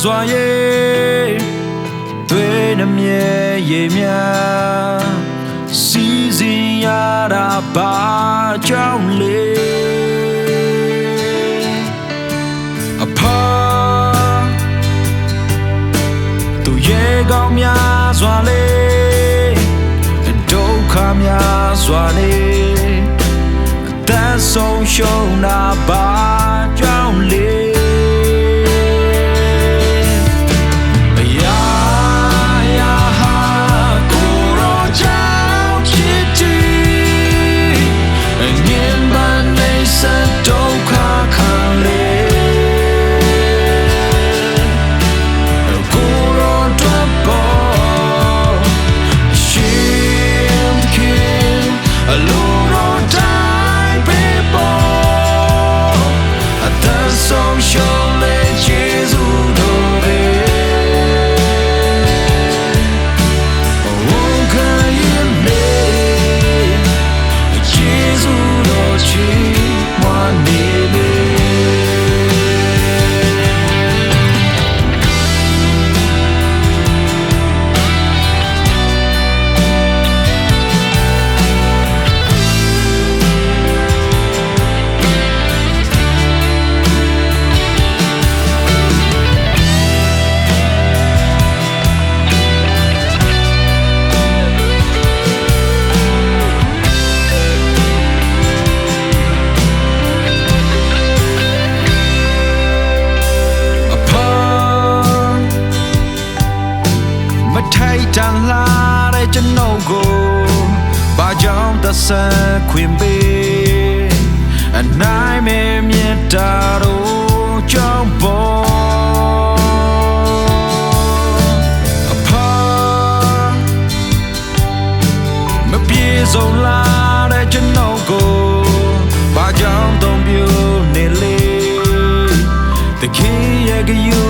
စွာရဲ့သွေးနှမြဲရေများစီစဉ်ရတာဘာကြောင့်လဲအဖာသူရဲ့ကောင်းများစွာလေဒုက္ခများစွာလေအသက်ဆုံးရှုံးတာဘာကြောင့်လဲထိုက်တန်လာတဲ့ကျွန်တော်ကိုဘာကြောင့်သဆန်ခွင်ပေးအနိုင်မဲ့မြတ်တာတို့ကြောင့်ပေါ်အဖာမပြေဆုံးလာတဲ့ကျွန်တော်ကိုဘာကြောင့်သုံးပြနေလေတခင်ရဲ့ကယူ